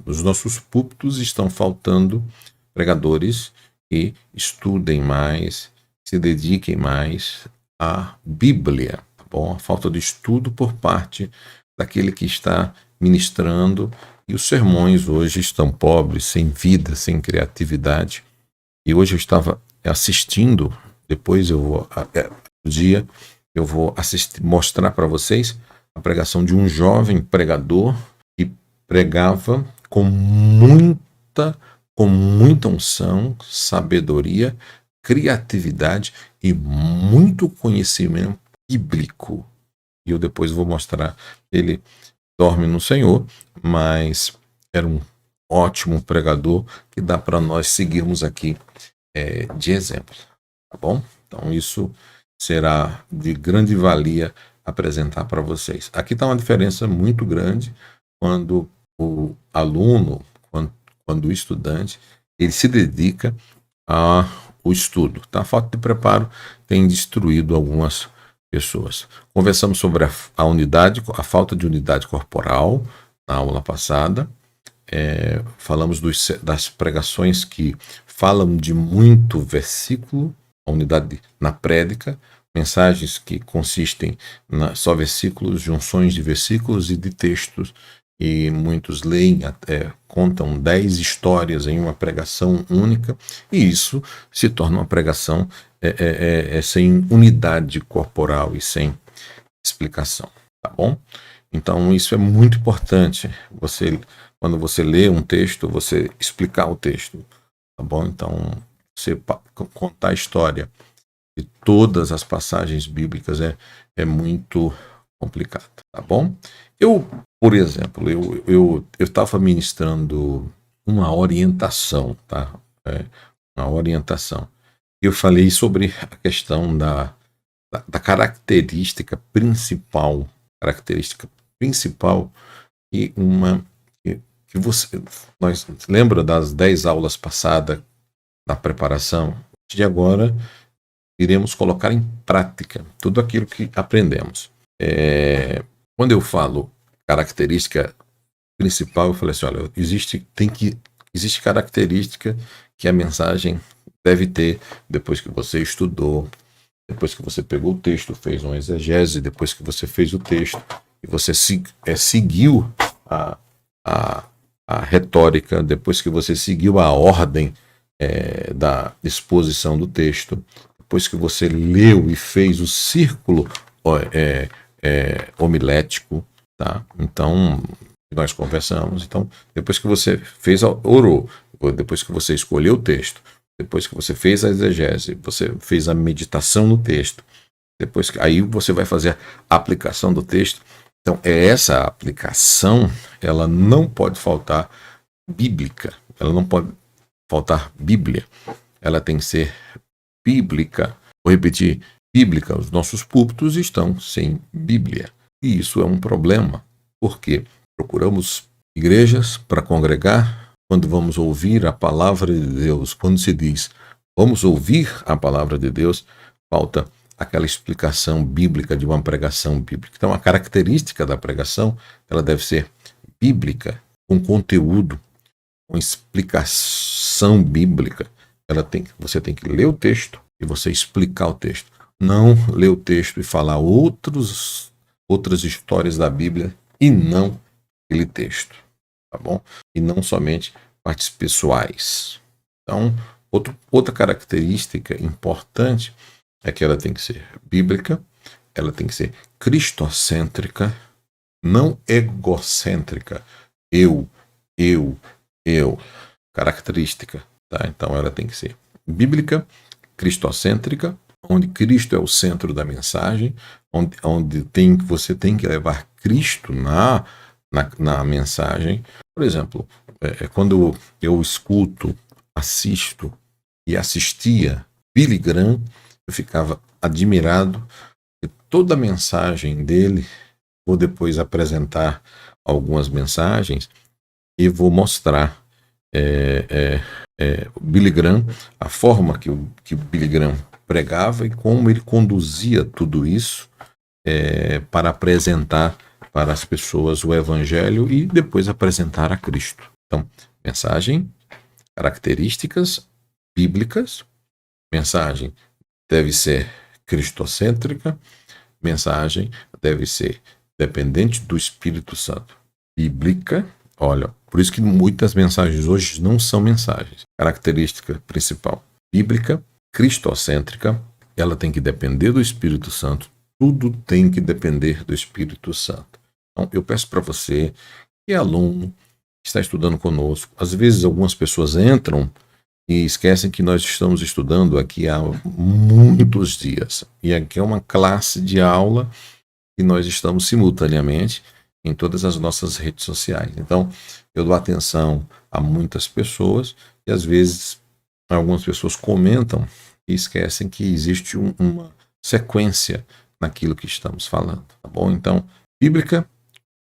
nos nossos púlpitos estão faltando pregadores que estudem mais, se dediquem mais à Bíblia, tá bom? A falta de estudo por parte daquele que está ministrando, e os sermões hoje estão pobres, sem vida, sem criatividade. E hoje eu estava assistindo, depois eu vou, no dia, eu vou assistir, mostrar para vocês a pregação de um jovem pregador que pregava com muita unção, sabedoria, criatividade e muito conhecimento bíblico. E eu depois vou mostrar. Ele dorme no Senhor, mas era um ótimo pregador que dá para nós seguirmos aqui de exemplo, tá bom? Então isso será de grande valia apresentar para vocês. Aqui está uma diferença muito grande quando o aluno, quando o estudante, ele se dedica ao estudo. Tá? A falta de preparo tem destruído algumas pessoas. Conversamos sobre a falta de unidade corporal na aula passada. Falamos das pregações que falam de muito versículo, a unidade na prédica, mensagens que consistem só versículos, junções de versículos e de textos, e muitos leem, contam 10 histórias em uma pregação única, e isso se torna uma pregação sem unidade corporal e sem explicação, tá bom? Então isso é muito importante, quando você lê um texto, você explicar o texto, tá bom? Então, você contar a história de todas as passagens bíblicas é muito complicado, tá bom? Por exemplo, eu estava ministrando uma orientação, tá? Uma orientação. Eu falei sobre a questão da característica principal que nós lembra das 10 aulas passadas na preparação. De agora iremos colocar em prática tudo aquilo que aprendemos. Quando eu falo característica principal, eu falei assim, olha, existe característica que a mensagem deve ter depois que você estudou, depois que você pegou o texto, fez uma exegese, depois que você fez o texto e você seguiu a retórica, depois que você seguiu a ordem da exposição do texto, depois que você leu e fez o círculo homilético, tá? Então, nós conversamos. Então, depois que você orou, depois que você escolheu o texto, depois que você fez a exegese, você fez a meditação no texto, aí você vai fazer a aplicação do texto. Então, essa aplicação, ela não pode faltar bíblica, ela não pode faltar Bíblia, ela tem que ser bíblica. Vou repetir, bíblica. Os nossos púlpitos estão sem Bíblia, e isso é um problema, porque procuramos igrejas para congregar. Quando vamos ouvir a palavra de Deus, quando se diz vamos ouvir a palavra de Deus, falta aquela explicação bíblica de uma pregação bíblica. Então, a característica da pregação, ela deve ser bíblica, com conteúdo, com explicação bíblica. Você tem que ler o texto e você explicar o texto. Não ler o texto e falar outras histórias da Bíblia e não aquele texto, tá bom? E não somente partes pessoais. Então, outra característica importante é que ela tem que ser bíblica, ela tem que ser cristocêntrica, não egocêntrica. Eu. Característica, tá? Então ela tem que ser bíblica, cristocêntrica, onde Cristo é o centro da mensagem, onde você tem que levar Cristo na mensagem. Por exemplo, quando eu assisto e assistia Billy Graham, eu ficava admirado de toda a mensagem dele. Vou depois apresentar algumas mensagens e vou mostrar o Billy Graham, a forma que o Billy Graham pregava e como ele conduzia tudo isso para apresentar para as pessoas o Evangelho e depois apresentar a Cristo. Então, mensagem, características bíblicas, mensagem deve ser cristocêntrica, mensagem deve ser dependente do Espírito Santo. Bíblica, olha, por isso que muitas mensagens hoje não são mensagens. Característica principal, bíblica, cristocêntrica, ela tem que depender do Espírito Santo, tudo tem que depender do Espírito Santo. Então, eu peço para você, que é aluno, que está estudando conosco, às vezes algumas pessoas entram e esquecem que nós estamos estudando aqui há muitos dias. E aqui é uma classe de aula que nós estamos simultaneamente em todas as nossas redes sociais. Então, eu dou atenção a muitas pessoas e às vezes algumas pessoas comentam e esquecem que existe uma sequência naquilo que estamos falando, tá bom? Então, bíblica,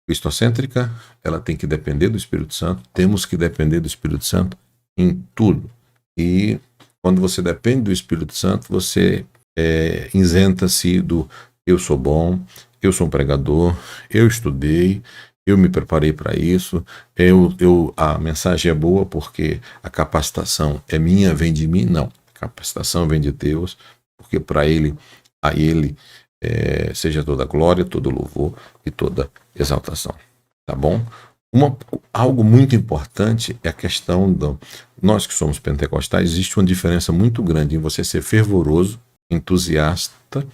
cristocêntrica, ela tem que depender do Espírito Santo, temos que depender do Espírito Santo em tudo. E quando você depende do Espírito Santo, você isenta-se do eu sou bom, eu sou um pregador, eu estudei, eu me preparei para isso, a mensagem é boa porque a capacitação é minha, vem de mim. Não, a capacitação vem de Deus, porque para Ele, a Ele seja toda glória, todo louvor e toda exaltação. Tá bom? Algo muito importante é a questão nós que somos pentecostais, existe uma diferença muito grande em você ser fervoroso, entusiasta,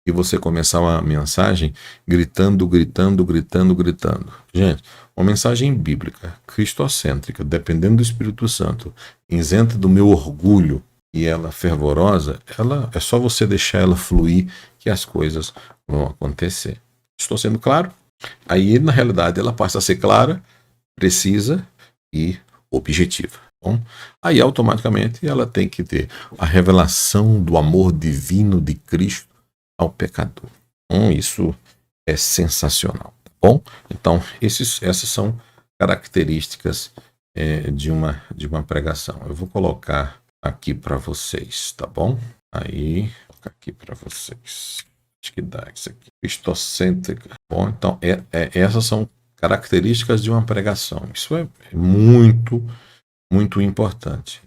e você começar uma mensagem gritando. Gente, uma mensagem bíblica, cristocêntrica, dependendo do Espírito Santo, isenta do meu orgulho, e ela fervorosa, ela é só você deixar ela fluir que as coisas vão acontecer. Estou sendo claro? Aí, na realidade, ela passa a ser clara, precisa e objetiva. Bom, aí, automaticamente, ela tem que ter a revelação do amor divino de Cristo ao pecador. Então, isso é sensacional. Tá bom? Então, essas são características de uma pregação. Eu vou colocar aqui para vocês, tá bom? Aí, vou colocar aqui para vocês. Acho que dá isso aqui. Cristocêntrica. Bom, então, essas são características de uma pregação. Isso é muito, muito importante.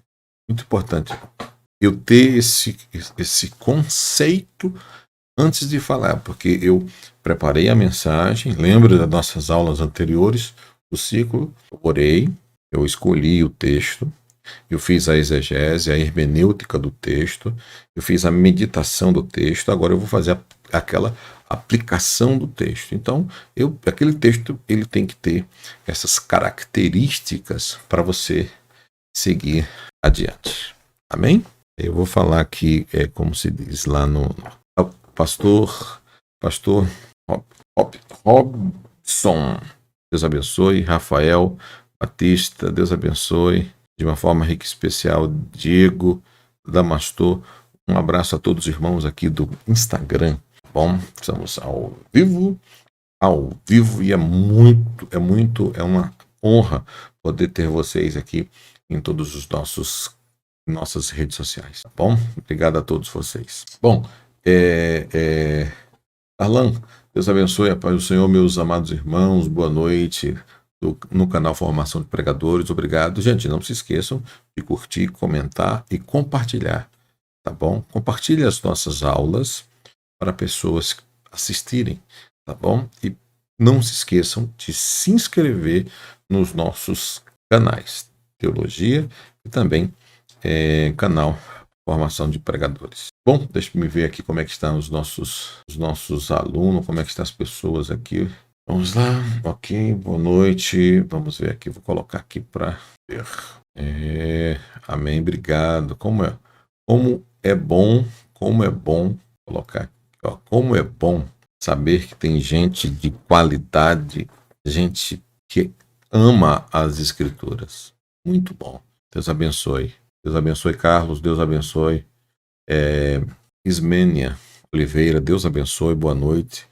Muito importante eu ter esse conceito antes de falar, porque eu preparei a mensagem, lembra das nossas aulas anteriores do ciclo? Eu orei, eu escolhi o texto, eu fiz a exegese, a hermenêutica do texto, eu fiz a meditação do texto, agora eu vou fazer aquela aplicação do texto. Então, aquele texto ele tem que ter essas características para você seguir adiante. Amém? Eu vou falar aqui, como se diz lá no pastor Robson, Deus abençoe. Rafael Batista, Deus abençoe. De uma forma rica e especial, Diego Damastor. Um abraço a todos os irmãos aqui do Instagram. Bom, estamos ao vivo e é uma honra poder ter vocês aqui em todos os nossas redes sociais, tá bom? Obrigado a todos vocês. Bom, Arlan, Deus abençoe, a paz do Senhor, meus amados irmãos, boa noite no canal Formação de Pregadores, obrigado. Gente, não se esqueçam de curtir, comentar e compartilhar, tá bom? Compartilhe as nossas aulas para pessoas assistirem, tá bom? E não se esqueçam de se inscrever nos nossos canais, Teologia e também canal Formação de Pregadores. Bom, deixa eu ver aqui como é que estão os nossos alunos, como é que estão as pessoas aqui. Vamos lá, ok, boa noite. Vamos ver aqui, vou colocar aqui para ver. Amém, obrigado. Como é bom colocar aqui, ó, como é bom saber que tem gente de qualidade, gente que ama as Escrituras. Muito bom. Deus abençoe. Deus abençoe, Carlos. Deus abençoe. Ismênia Oliveira. Deus abençoe. Boa noite.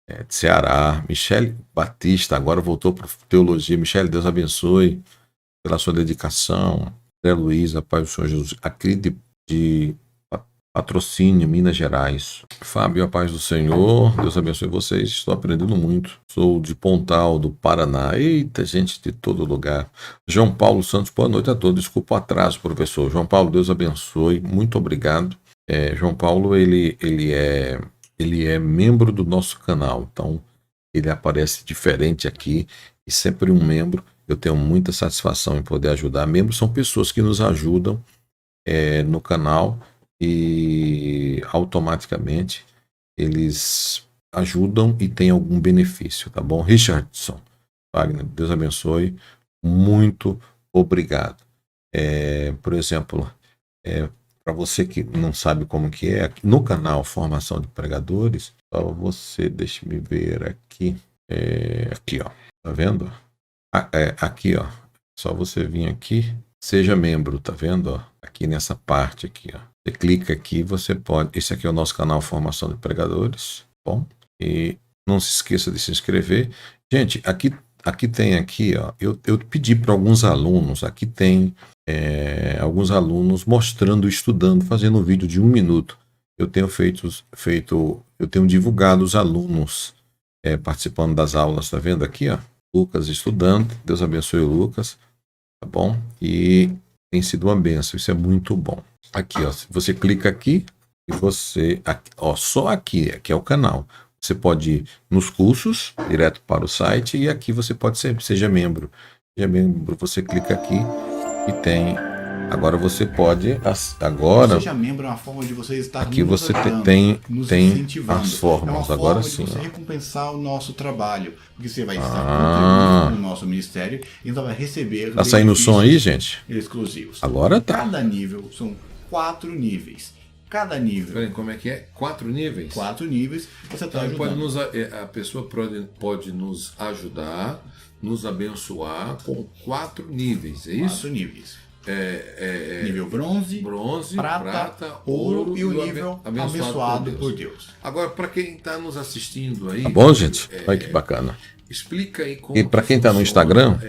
De Ceará. Michele Batista. Agora voltou para Teologia. Michele, Deus abençoe pela sua dedicação. André Luiz, a paz do Senhor Jesus. A Cride de Patrocínio, Minas Gerais. Fábio, a paz do Senhor. Deus abençoe vocês. Estou aprendendo muito. Sou de Pontal, do Paraná. Eita, gente de todo lugar. João Paulo Santos, boa noite a todos. Desculpa o atraso, professor. João Paulo, Deus abençoe. Muito obrigado. João Paulo, ele é membro do nosso canal. Então, ele aparece diferente aqui. E sempre um membro. Eu tenho muita satisfação em poder ajudar. Membros são pessoas que nos ajudam no canal. E automaticamente eles ajudam e tem algum benefício, tá bom? Richardson, Wagner, Deus abençoe, muito obrigado. Por exemplo, para você que não sabe como que é, no canal Formação de Pregadores, só você, deixa me ver aqui, aqui ó, tá vendo? Aqui ó, só você vir aqui, seja membro, tá vendo? Ó? Aqui nessa parte aqui, ó. Você clica aqui, você pode. Esse aqui é o nosso canal Formação de Pregadores, bom? E não se esqueça de se inscrever. Gente, aqui tem aqui, ó. Eu pedi para alguns alunos. Aqui tem alguns alunos mostrando, estudando, fazendo um vídeo de 1 minuto. Eu tenho eu tenho divulgado os alunos participando das aulas, tá vendo aqui, ó? Lucas estudando. Deus abençoe o Lucas, tá bom? E tem sido uma bênção. Isso é muito bom. Aqui, ó, você clica aqui e você, ó, só aqui é o canal. Você pode ir nos cursos, direto para o site, e aqui você pode seja membro. Seja membro, você clica aqui e tem. Agora você pode, seja membro é uma forma de você estar aqui você tem as formas. É uma agora forma sim. de você recompensar o nosso trabalho, porque você vai estar contribuindo no nosso ministério, então vai receber. Tá saindo o som aí, gente? Exclusivos. Agora tá. Cada nível são 4 níveis. Cada nível. Peraí, como é que é? 4 níveis? 4 níveis. Você está ajudando. A pessoa pode nos ajudar, nos abençoar com 4 níveis, é isso? 4 níveis. Nível bronze, prata, ouro e o nível abençoado por Deus. Agora, para quem está nos assistindo aí. Tá bom, gente? Olha que bacana. Explica aí como. E para quem está no Instagram,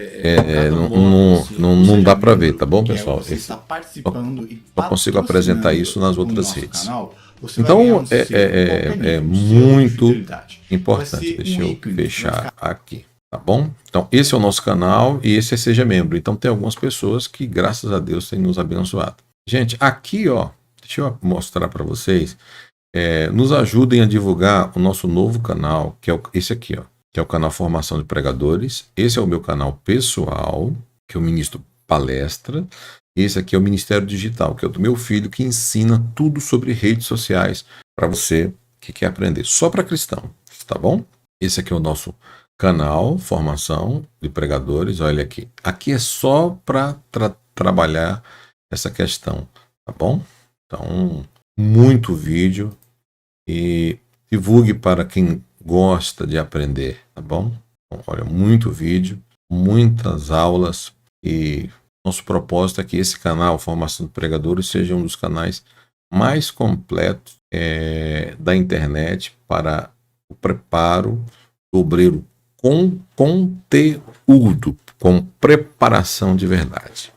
não dá para ver, tá bom, pessoal? Você está participando e só consigo apresentar isso nas outras redes. Canal, então, é muito importante. Deixa eu fechar aqui. Tá bom? Então, esse é o nosso canal e esse é Seja Membro. Então, tem algumas pessoas que, graças a Deus, têm nos abençoado. Gente, aqui, ó, deixa eu mostrar para vocês. Nos ajudem a divulgar o nosso novo canal, que é esse aqui, ó, que é o canal Formação de Pregadores. Esse é o meu canal pessoal, que eu ministro palestra. Esse aqui é o Ministério Digital, que é o do meu filho, que ensina tudo sobre redes sociais para você que quer aprender. Só para cristão, tá bom? Esse aqui é o nosso canal Formação de Pregadores. Olha aqui. Aqui é só para trabalhar essa questão, tá bom? Então, muito vídeo e divulgue para quem gosta de aprender, tá bom? Então, olha, muito vídeo, muitas aulas e nosso propósito é que esse canal Formação de Pregadores seja um dos canais mais completos da internet para o preparo do obreiro com conteúdo, com preparação de verdade.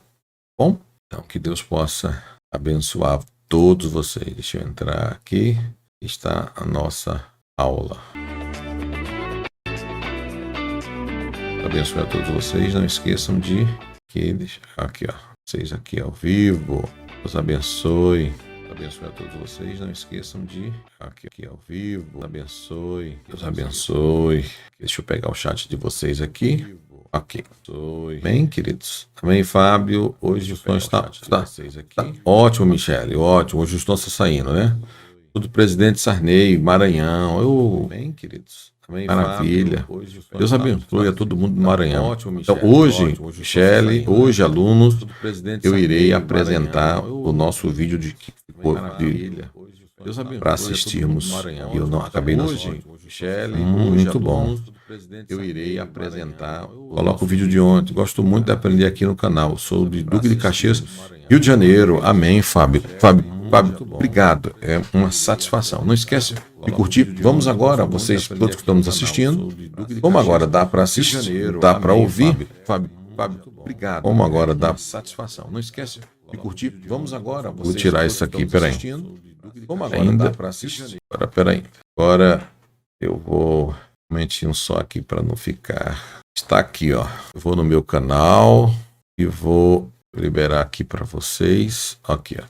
Bom, então que Deus possa abençoar todos vocês. Deixa eu entrar aqui. Está a nossa aula. Abençoe a todos vocês. Não esqueçam de aqui, ó, vocês aqui ao vivo. Deus abençoe. Abençoe a todos vocês. Não esqueçam de aqui ao vivo. Abençoe. Deus abençoe. Deixa eu pegar o chat de vocês aqui. Ok. Bem, queridos. Amém, Fábio. Hoje o som está ótimo, Michele. Ótimo. Hoje o som está saindo, né? Do presidente Sarney, Maranhão. Bem, queridos. Amém, maravilha. Deus abençoe a todo mundo do Maranhão. Então, hoje, Michele, hoje, alunos, eu irei apresentar o nosso vídeo de para assistirmos. E eu não acabei não assistindo. Muito bom. Eu irei apresentar. Coloco o vídeo de ontem. Gosto muito de aprender aqui no canal. Sou de Duque de Caxias, Rio de Janeiro. Amém, Fábio. Fábio, obrigado. É uma satisfação. Não esquece de curtir. Vamos agora, vocês todos que estão nos assistindo. Como agora dá para assistir, dá para ouvir. Fábio, obrigado. Como agora dá satisfação. Não esquece de curtir. Vamos agora. Vou tirar isso aqui, peraí. Como agora dá para assistir? Agora, peraí. Agora eu vou um momentinho só aqui para não ficar. Está aqui, ó. Eu vou no meu canal e vou liberar aqui para vocês. Aqui, ó.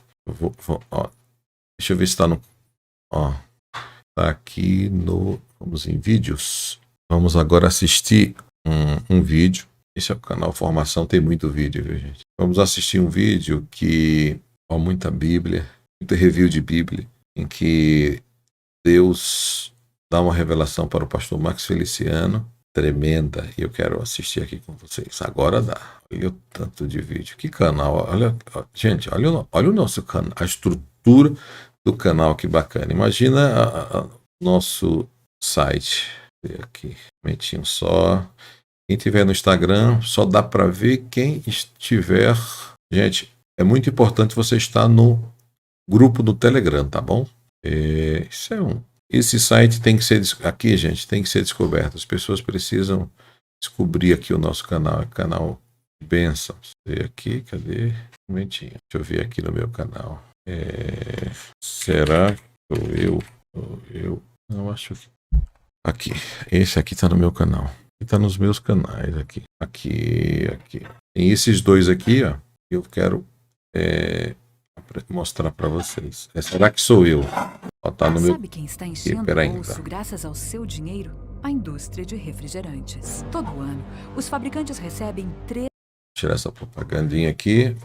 Ó. Deixa eu ver se está no. Ó. Tá aqui no. Vamos em vídeos. Vamos agora assistir um vídeo. Esse é o canal Formação, tem muito vídeo, viu, gente? Vamos assistir um vídeo que, ó, muita Bíblia, muito review de Bíblia, em que Deus dá uma revelação para o pastor Max Feliciano, tremenda, e eu quero assistir aqui com vocês. Agora dá. Olha o tanto de vídeo. Que canal, olha, gente, olha o nosso canal, a estrutura do canal, que bacana. Imagina o nosso site. Aqui, um momentinho só. Quem tiver no Instagram, só dá para ver quem estiver. Gente, é muito importante você estar no grupo do Telegram, tá bom? Esse site tem que ser aqui, gente, tem que ser descoberto. As pessoas precisam descobrir aqui o nosso canal, canal de bênçãos. Aqui, cadê? Um momentinho. Deixa eu ver aqui no meu canal. Será que sou eu? Não acho que. Aqui. Esse aqui tá no meu canal. Está nos meus canais aqui. Aqui. Tem esses dois aqui, ó. Eu quero mostrar para vocês. Será que sou eu? Ó, tá no Sabe quem está enchendo o bolso graças ao seu dinheiro? A indústria de refrigerantes. Todo ano, os fabricantes recebem tirar essa propagandinha aqui.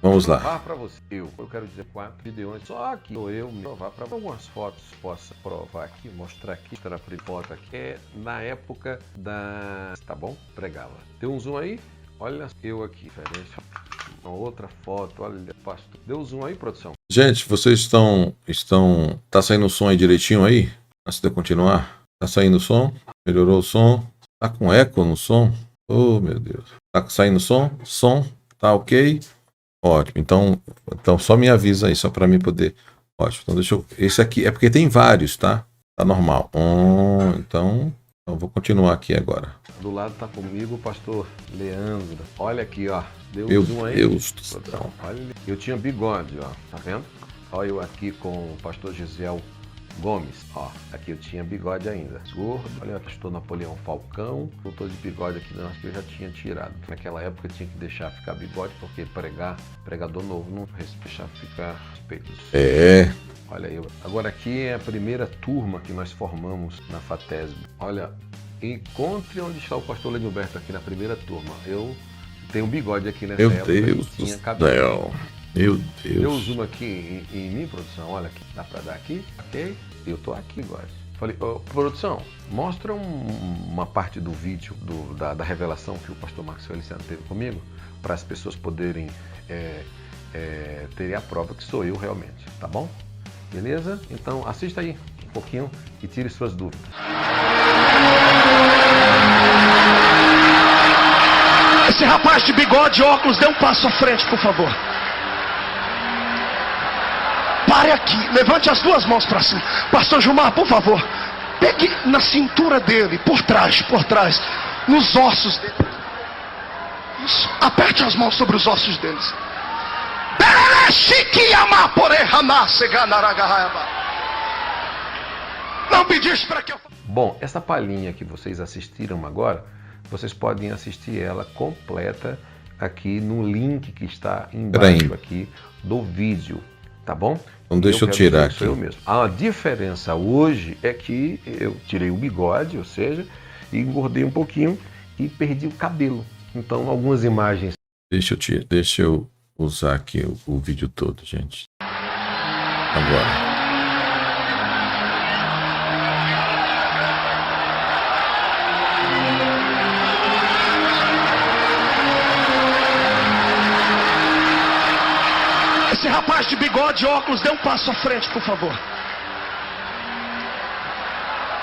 Vamos lá. Provar para você, eu quero dizer 4 vídeos, só que eu provar para algumas fotos, possa provar aqui, mostrar aqui, mostrar a foto aqui, na época da, tá bom? Pregava. Tem um zoom aí? Olha eu aqui, diferença. Uma outra foto, olha, pastor. Deu um zoom aí, produção? Gente, vocês estão, tá saindo o som aí direitinho aí? Antes de eu continuar? Tá saindo o som? Melhorou o som? Tá com eco no som? Oh, meu Deus. Tá saindo o som? Som? Tá ok? Ótimo, então só me avisa aí, só para mim poder. Ótimo, então deixa eu. Esse aqui é porque tem vários, tá? Tá normal. Então vou continuar aqui agora. Do lado tá comigo o pastor Leandro. Olha aqui, ó. Deu meu zoom aí. Deus do céu. Olha, eu tinha bigode, ó. Tá vendo? Olha eu aqui com o pastor Gisel Gomes, ó, aqui eu tinha bigode ainda, gordo, olha, pastor Napoleão Falcão, não tô de bigode aqui não, acho que eu já tinha tirado. Naquela época eu tinha que deixar ficar bigode, porque pregador novo não deixar ficar peitos. Olha aí, agora aqui é a primeira turma que nós formamos na FATESB. Olha, encontre onde está o pastor Lenilberto aqui na primeira turma. Eu tenho bigode aqui nessa época. Meu Deus do céu. Meu Deus. Deu zoom aqui em mim, produção. Olha aqui, dá pra dar aqui, ok? Eu tô aqui agora. Falei, produção, mostra uma parte do vídeo da revelação que o pastor Max Feliciano teve comigo, para as pessoas poderem terem a prova que sou eu realmente, tá bom? Beleza? Então assista aí um pouquinho e tire suas dúvidas. Esse rapaz de bigode e óculos, dê um passo à frente, por favor. Pare aqui, levante as duas mãos para cima. Pastor Gilmar, por favor, pegue na cintura dele, por trás, nos ossos dele. Isso, aperte as mãos sobre os ossos deles. Não pediste para que eu... Bom, essa palhinha que vocês assistiram agora, vocês podem assistir ela completa aqui no link que está embaixo aqui do vídeo. Tá bom? Então deixa eu tirar aqui. Eu mesmo. A diferença hoje é que eu tirei o bigode, ou seja, engordei um pouquinho e perdi o cabelo. Então algumas imagens. Deixa eu usar aqui o vídeo todo, gente. Agora. Esse rapaz de bigode e óculos, dê um passo à frente, por favor.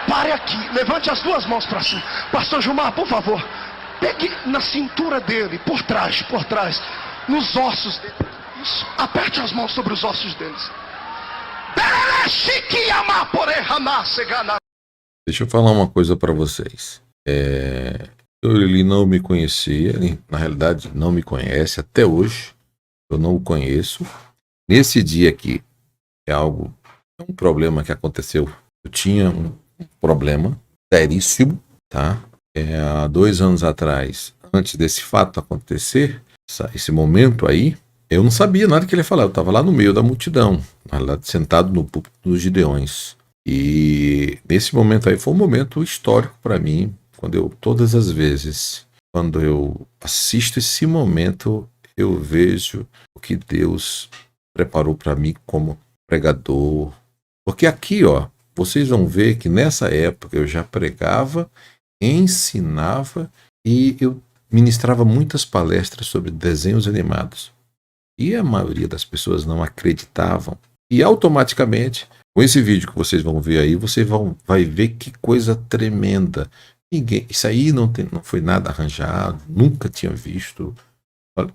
Pare aqui, levante as duas mãos para cima. Pastor Gilmar, por favor, pegue na cintura dele, por trás, nos ossos dele. Isso, aperte as mãos sobre os ossos deles. Deixa eu falar uma coisa para vocês. Ele não me conhecia, na realidade não me conhece até hoje. Eu não o conheço. Nesse dia aqui, é um problema que aconteceu. Eu tinha um problema seríssimo, tá? Há 2 anos atrás, antes desse fato acontecer, esse momento aí, eu não sabia nada que ele ia falar. Eu estava lá no meio da multidão, lá sentado no púlpito dos Gideões. E nesse momento aí foi um momento histórico para mim, todas as vezes, quando eu assisto esse momento, eu vejo o que Deus preparou para mim como pregador. Porque aqui, vocês vão ver que nessa época eu já pregava, ensinava e eu ministrava muitas palestras sobre desenhos animados. E a maioria das pessoas não acreditavam. E automaticamente, com esse vídeo que vocês vão ver aí, vocês vai ver que coisa tremenda. Isso aí não foi nada arranjado, nunca tinha visto.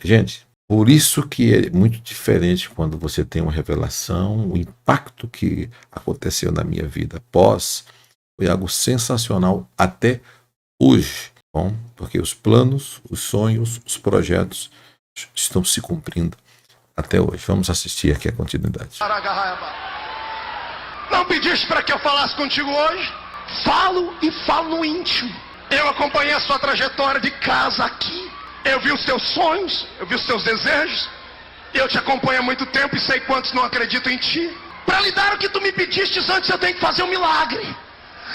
Gente, por isso que é muito diferente quando você tem uma revelação. O impacto que aconteceu na minha vida foi algo sensacional até hoje. Bom, porque os planos, os sonhos, os projetos estão se cumprindo até hoje. Vamos assistir aqui a continuidade. Não pediste para que eu falasse contigo hoje? Falo e falo no íntimo. Eu acompanhei a sua trajetória de casa aqui. Eu vi os teus sonhos, eu vi os teus desejos. Eu te acompanho há muito tempo e sei quantos não acreditam em ti. Para lhe dar o que tu me pediste antes, eu tenho que fazer um milagre.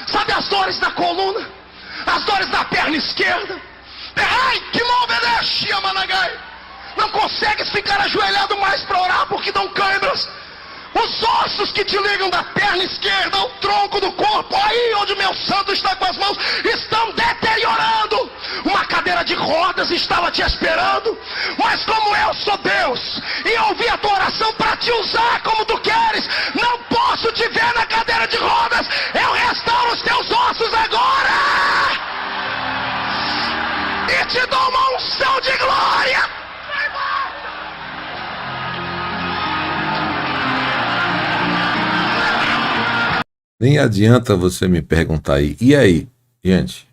Sabe as dores na coluna? As dores da perna esquerda? Ai, que não obedece, Amanagai. Não consegues ficar ajoelhado mais para orar porque dão câimbras. Os ossos que te ligam da perna esquerda ao tronco do corpo, aí onde meu santo está com as mãos, estão deteriorando. Uma cadeira de rodas estava te esperando, mas como eu sou Deus e ouvi a tua oração para te usar como tu queres, não posso te ver na cadeira de rodas. Eu restauro os teus ossos agora e te dou uma unção de glória. Nem adianta você me perguntar aí. E aí? Gente,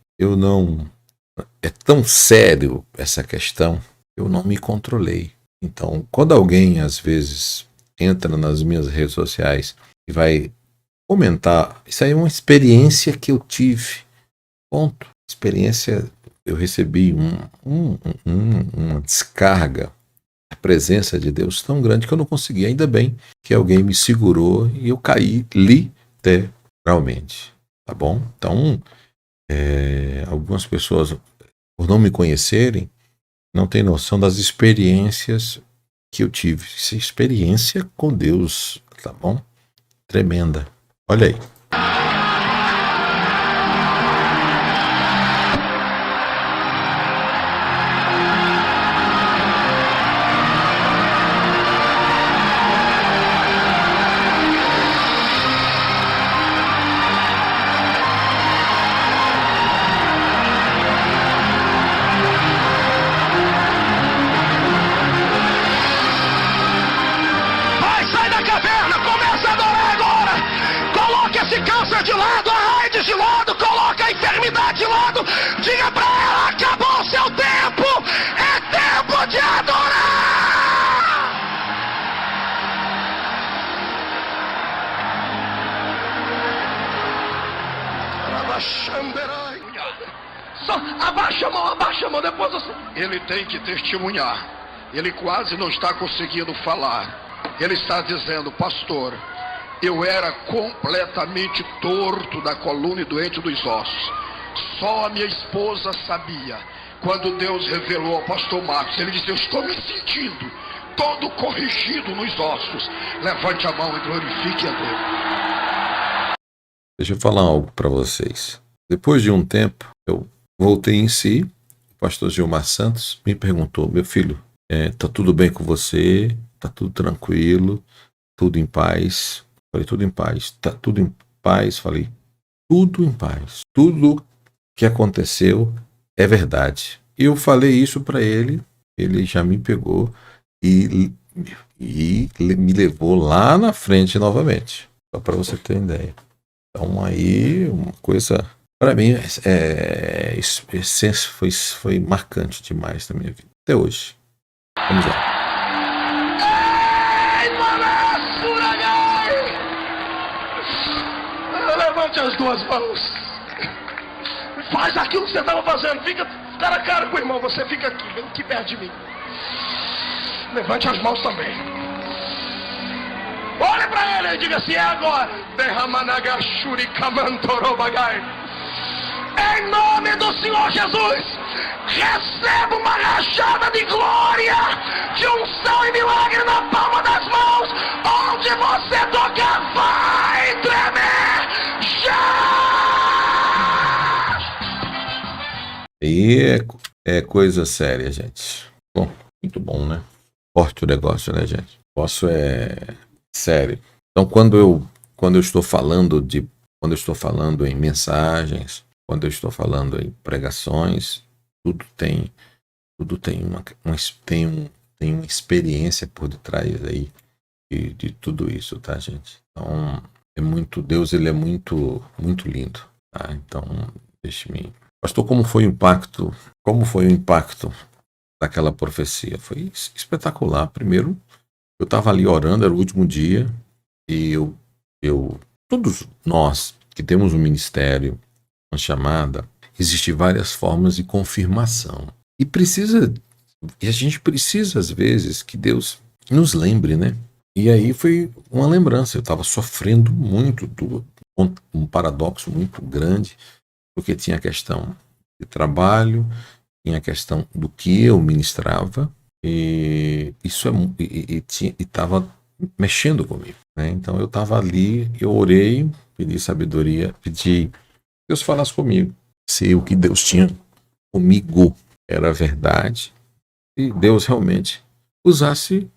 é tão sério essa questão, eu não me controlei. Então, quando alguém, às vezes, entra nas minhas redes sociais e vai comentar, isso aí é uma experiência que eu tive. Ponto. Experiência, eu recebi uma descarga, a presença de Deus tão grande que eu não consegui. Ainda bem que alguém me segurou e eu caí literalmente. Tá bom? Então, algumas pessoas, por não me conhecerem, não têm noção das experiências que eu tive. Essa experiência com Deus, tá bom? Tremenda. Olha aí. De lado, a AIDS de lado, coloca a enfermidade de lado, diga pra ela, acabou o seu tempo, é tempo de adorar! Só abaixa a mão, depois você... Ele tem que testemunhar, ele quase não está conseguindo falar, ele está dizendo, pastor, eu era completamente torto da coluna e doente dos ossos. Só a minha esposa sabia. Quando Deus revelou ao pastor Marcos, ele disse, eu estou me sentindo todo corrigido nos ossos. Levante a mão e glorifique a Deus. Deixa eu falar algo para vocês. Depois de um tempo, eu voltei em si. O pastor Gilmar Santos me perguntou, meu filho, tá tudo bem com você? Tá tudo tranquilo? Tudo em paz? Falei, tudo em paz. Tá tudo em paz? Falei, tudo em paz. Tudo que aconteceu é verdade. Eu falei isso para ele, ele já me pegou e me levou lá na frente novamente. Só para você ter ideia. Então aí, uma coisa, para mim, foi marcante demais na minha vida. Até hoje. Vamos lá. Levante as duas mãos. Faz aquilo que você estava fazendo. Fica cara a cara com o irmão. Você fica aqui, vem aqui perto de mim. Levante as mãos também. Olhe para ele e diga assim: é agora. Em nome do Senhor Jesus, receba uma rajada de glória, de unção e milagre na palma das mãos. Onde você tocar, vai tremer já! E é coisa séria, gente. Bom, muito bom, né? Forte o negócio, né, gente? O negócio é sério. Então, quando eu estou falando em mensagens, quando eu estou falando em pregações, tudo tem uma experiência por detrás aí de tudo isso, tá, gente? Então, Deus, ele é muito, muito lindo, tá? Então, deixe-me... Pastor, como foi o impacto daquela profecia? Foi espetacular. Primeiro, eu estava ali orando, era o último dia, e todos nós que temos um ministério, uma chamada, existem várias formas de confirmação. E a gente precisa, às vezes, que Deus nos lembre, né? E aí foi uma lembrança. Eu estava sofrendo muito, um paradoxo muito grande, porque tinha a questão de trabalho, tinha a questão do que eu ministrava, e isso estava mexendo comigo, né? Então eu estava ali, eu orei, pedi sabedoria, pedi Deus falasse comigo, se o que Deus tinha comigo era verdade, e Deus realmente usasse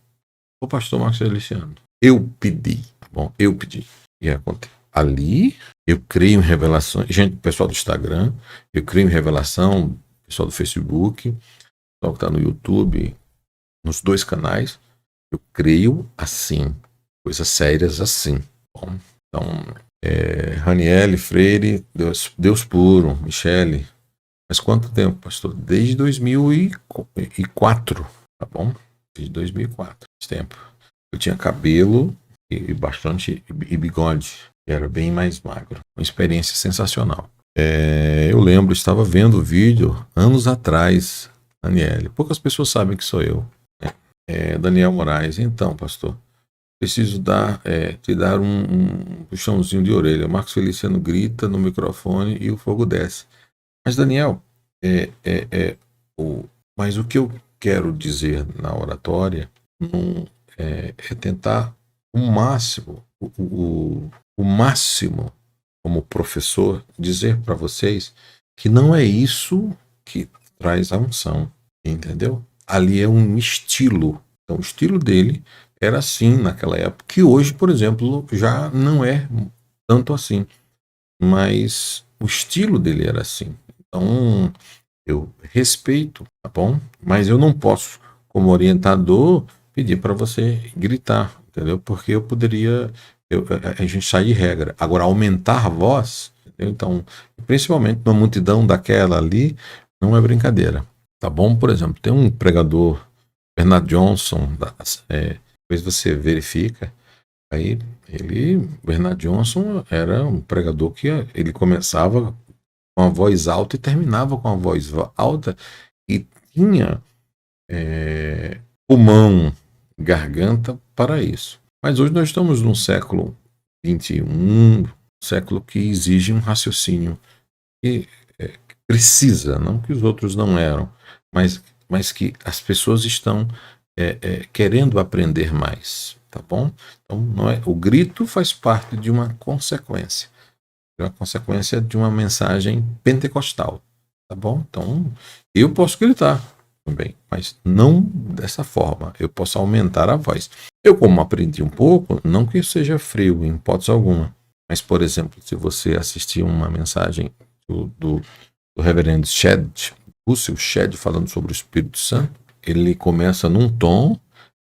o pastor Marcos Feliciano. Eu pedi, tá bom? Eu pedi. E aconteceu. Ali, eu creio em revelações. Gente, pessoal do Instagram, eu creio em revelação, pessoal do Facebook, pessoal que está no YouTube, nos 2 canais, eu creio assim, coisas sérias assim. Bom, então, Raniele, Freire, Deus puro, Michele. Mas quanto tempo, pastor? Desde 2004, tá bom? Desde 2004, esse tempo. Eu tinha cabelo e bigode, era bem mais magro. Uma experiência sensacional. Eu lembro, estava vendo o vídeo anos atrás, Daniele. Poucas pessoas sabem que sou eu. Daniel Moraes. Então, pastor, preciso te dar um puxãozinho de orelha. Marcos Feliciano grita no microfone e o fogo desce. Mas, Daniel, mas o que eu quero dizer na oratória é tentar o máximo, o máximo, como professor, dizer para vocês que não é isso que traz a unção, entendeu? Ali é um estilo. Então, o estilo dele era assim naquela época, que hoje, por exemplo, já não é tanto assim. Mas o estilo dele era assim. Então, eu respeito, tá bom? Mas eu não posso, como orientador, pedir para você gritar, entendeu? Porque eu poderia... a gente sai de regra. Agora, aumentar a voz, entendeu? Então, principalmente numa multidão daquela ali, não é brincadeira. Tá bom? Por exemplo, tem um pregador, Bernard Johnson, depois você verifica, aí Bernard Johnson era um pregador que ele começava com a voz alta e terminava com a voz alta e tinha pulmão, garganta para isso. Mas hoje nós estamos num século XXI, um século que exige um raciocínio que precisa, não que os outros não eram, mas que as pessoas estão querendo aprender mais, tá bom? Então, o grito faz parte de uma consequência de uma mensagem pentecostal, tá bom? Então, eu posso gritar também, mas não dessa forma. Eu posso aumentar a voz. Eu, como aprendi um pouco, não que isso seja frio, em hipótese alguma, mas, por exemplo, se você assistir uma mensagem do reverendo Russell Shedd falando sobre o Espírito Santo, ele começa num tom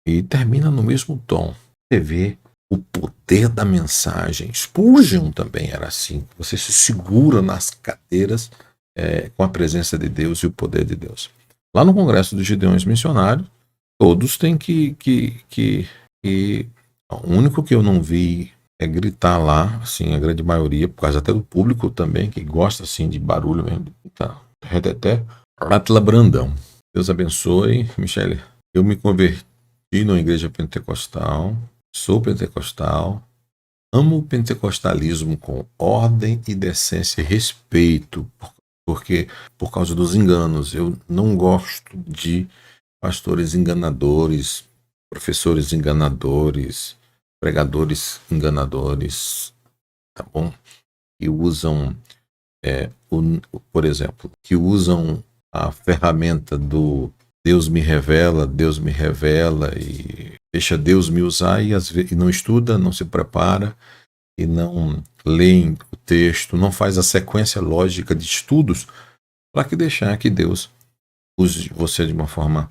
e termina no mesmo tom. Você vê o poder da mensagem. Spurgeon também era assim. Você se segura nas cadeiras com a presença de Deus e o poder de Deus. Lá no Congresso dos Gideões Missionários, todos têm que o único que eu não vi é gritar lá, assim, a grande maioria, por causa até do público também, que gosta, assim, de barulho mesmo. Tá. Reteté. Átila Brandão. Deus abençoe, Michele. Eu me converti numa igreja pentecostal, sou pentecostal, amo o pentecostalismo com ordem e decência e respeito, porque por causa dos enganos, eu não gosto de pastores enganadores, professores enganadores, pregadores enganadores, tá bom? Que usam, por exemplo, que usam a ferramenta do Deus me revela e deixa Deus me usar e não estuda, não se prepara e não lê o texto, não faz a sequência lógica de estudos para que deixar que Deus use você de uma forma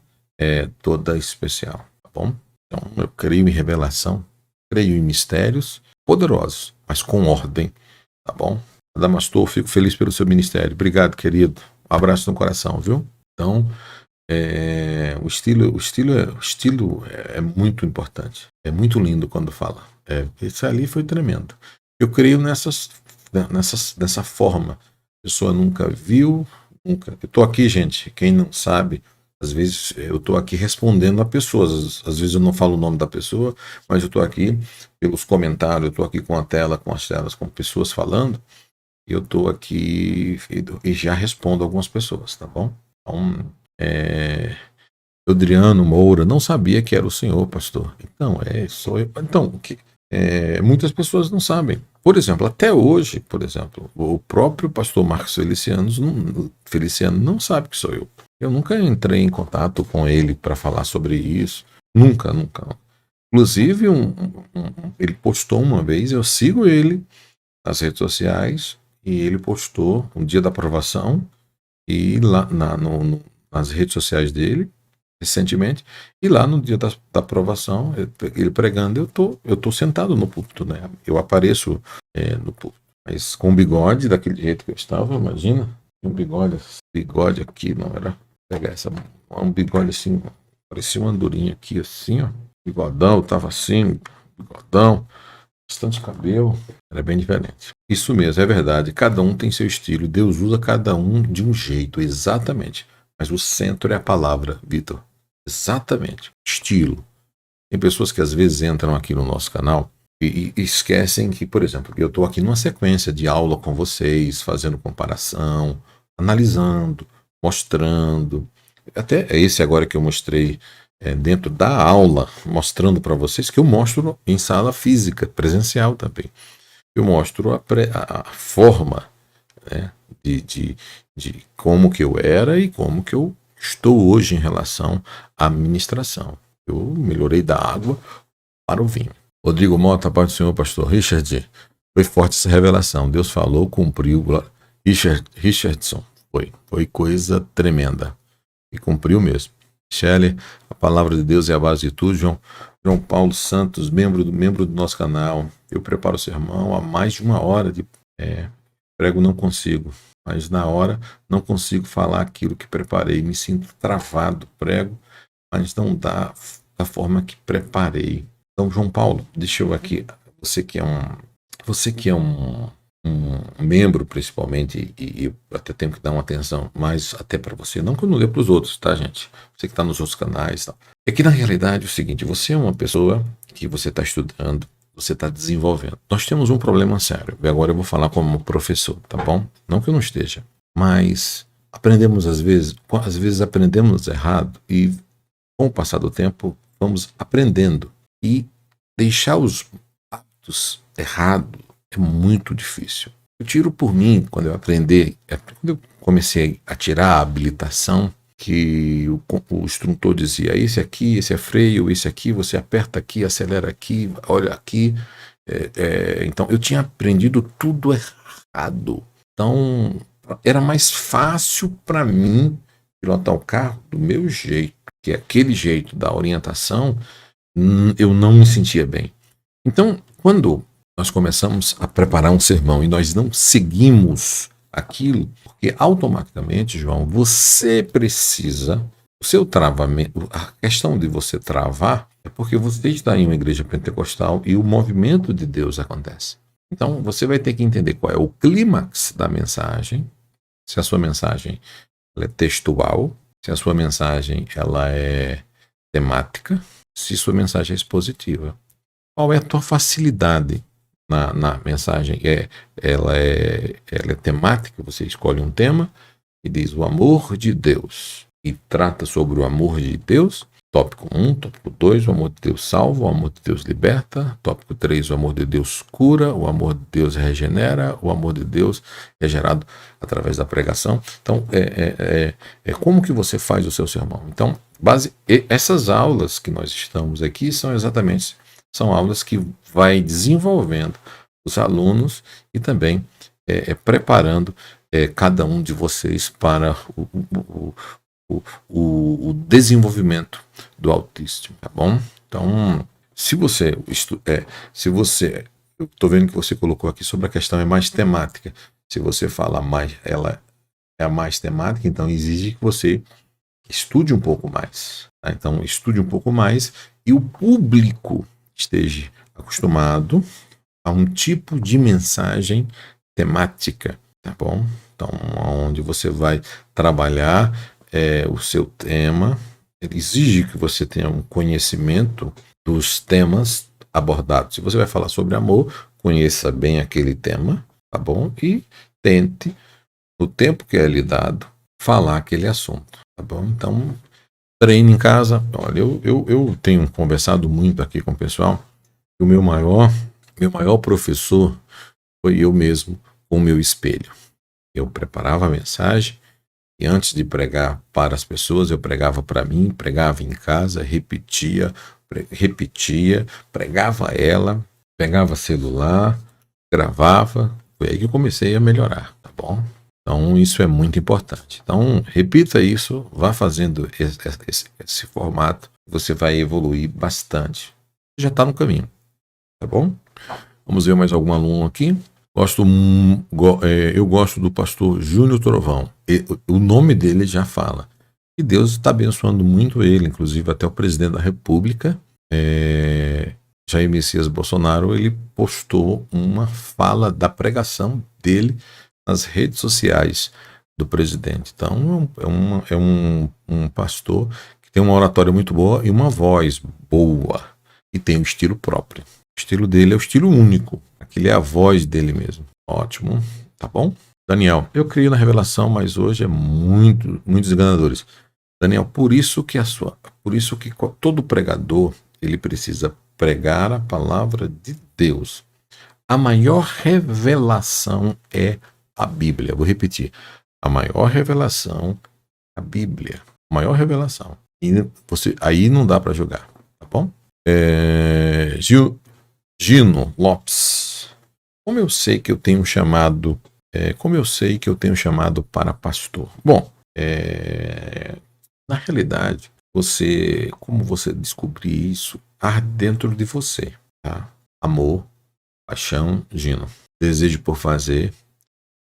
toda especial, tá bom? Então eu creio em revelação, creio em mistérios poderosos, mas com ordem, tá bom? Adamastor, fico feliz pelo seu ministério. Obrigado, querido. Um abraço no coração, viu? Então, o estilo é muito importante. É muito lindo quando fala. Isso ali foi tremendo. Eu creio nessa forma. A pessoa nunca viu, nunca. Eu estou aqui, gente. Quem não sabe, às vezes eu estou aqui respondendo a pessoas. Às vezes eu não falo o nome da pessoa, mas eu estou aqui pelos comentários. Eu estou aqui com as telas, com pessoas falando. Eu estou aqui e já respondo algumas pessoas, tá bom? Então, Adriano Moura, não sabia que era o senhor, pastor. Então, sou eu. Então, muitas pessoas não sabem. Por exemplo, até hoje, o próprio pastor Marcos Feliciano não sabe que sou eu. Eu nunca entrei em contato com ele para falar sobre isso. Nunca. Inclusive, ele postou uma vez, eu sigo ele nas redes sociais, e ele postou um dia da aprovação, e lá nas redes sociais dele, recentemente, e lá no dia da aprovação, ele pregando, eu tô sentado no púlpito, né? Eu apareço no púlpito, mas com o bigode daquele jeito que eu estava, imagina, um bigode aqui, não era pegar um bigode assim, parecia uma andorinha aqui, assim, ó, bigodão, eu tava assim, bigodão, bastante cabelo, era bem diferente. Isso mesmo, é verdade, cada um tem seu estilo, Deus usa cada um de um jeito, exatamente. Mas o centro é a palavra, Vitor. Exatamente. Estilo. Tem pessoas que às vezes entram aqui no nosso canal e esquecem que, por exemplo, eu estou aqui numa sequência de aula com vocês, fazendo comparação, analisando, mostrando. Até esse agora que eu mostrei dentro da aula, mostrando para vocês, que eu mostro em sala física, presencial também. Eu mostro a forma, né, de como que eu era e como que eu estou hoje em relação à ministração. Eu melhorei da água para o vinho. Rodrigo Mota, paz do Senhor, pastor Richard. Foi forte essa revelação. Deus falou, cumpriu. Richardson, foi coisa tremenda. E cumpriu mesmo. Michele, a palavra de Deus é a base de tudo. João Paulo Santos, membro do nosso canal. Eu preparo o sermão há mais de uma hora de prego, não consigo. Mas na hora não consigo falar aquilo que preparei. Me sinto travado, prego, mas não dá da forma que preparei. Então, João Paulo, deixa eu aqui. Você que é um membro, principalmente, e eu até tenho que dar uma atenção mais até para você. Não que eu não dê para os outros, tá, gente? Você que está nos outros canais. Tá? É que, na realidade, é o seguinte. Você é uma pessoa que você está estudando, você está desenvolvendo. Nós temos um problema sério. E agora eu vou falar como professor, tá bom? Não que eu não esteja. Mas aprendemos às vezes aprendemos errado e com o passar do tempo vamos aprendendo. E deixar os hábitos errados é muito difícil. Eu tiro por mim, quando eu aprendi, quando eu comecei a tirar a habilitação, que o instrutor dizia, esse aqui, esse é freio, esse aqui, você aperta aqui, acelera aqui, olha aqui. Então, eu tinha aprendido tudo errado. Então, era mais fácil para mim pilotar o carro do meu jeito, que é aquele jeito da orientação, eu não me sentia bem. Então, quando nós começamos a preparar um sermão e nós não seguimos aquilo, porque automaticamente, João, você precisa, o seu travamento, a questão de você travar É porque você está em uma igreja pentecostal e o movimento de Deus acontece. Então, você vai ter que entender qual é o clímax da mensagem, se a sua mensagem ela é textual, se a sua mensagem ela é temática, se sua mensagem é expositiva. Qual é a tua facilidade na mensagem? Ela é temática, você escolhe um tema e diz o amor de Deus e trata sobre o amor de Deus. Tópico 1, tópico 2, o amor de Deus salva, o amor de Deus liberta. Tópico 3, o amor de Deus cura, o amor de Deus regenera, o amor de Deus é gerado através da pregação. Então, como que você faz o seu sermão? Então, essas aulas que nós estamos aqui são aulas que vai desenvolvendo os alunos e também preparando cada um de vocês para o desenvolvimento do autismo, tá bom? Então, se você eu estou vendo que você colocou aqui sobre a questão é mais temática. Se você fala mais, ela é a mais temática, então exige que você estude um pouco mais, tá? Então, estude um pouco mais e o público esteja acostumado a um tipo de mensagem temática, tá bom? Então, onde você vai trabalhar o seu tema, ele exige que você tenha um conhecimento dos temas abordados. Se você vai falar sobre amor, conheça bem aquele tema, tá bom? E tente, no tempo que é lhe dado, falar aquele assunto, tá bom? Então, treine em casa. Olha, eu tenho conversado muito aqui com o pessoal. O meu maior professor foi eu mesmo com o meu espelho. Eu preparava a mensagem e antes de pregar para as pessoas, eu pregava para mim, pregava em casa, repetia, pregava ela, pegava celular, gravava. Foi aí que eu comecei a melhorar, tá bom? Então, isso é muito importante. Então, repita isso, vá fazendo esse formato, você vai evoluir bastante. Já está no caminho, tá bom? Vamos ver mais algum aluno aqui. Eu gosto do pastor Júnior Trovão. O nome dele já fala. E Deus está abençoando muito ele, inclusive até o presidente da República, Jair Messias Bolsonaro, ele postou uma fala da pregação dele nas redes sociais do presidente. Então, é um pastor que tem uma oratória muito boa e uma voz boa. E tem um estilo próprio. O estilo dele é o estilo único. Aquele é a voz dele mesmo. Ótimo, tá bom? Daniel, eu creio na revelação, mas hoje é muitos enganadores. Daniel, por isso que todo pregador, ele precisa pregar a palavra de Deus. A maior revelação é a Bíblia. Vou repetir. A maior revelação é a Bíblia. A maior revelação. E aí não dá para jogar, tá bom? Gino Lopes. Como eu sei que eu tenho um chamado para pastor? Bom, na realidade, como você descobrir isso, arde dentro de você, tá? Amor, paixão, Gino. Desejo por fazer,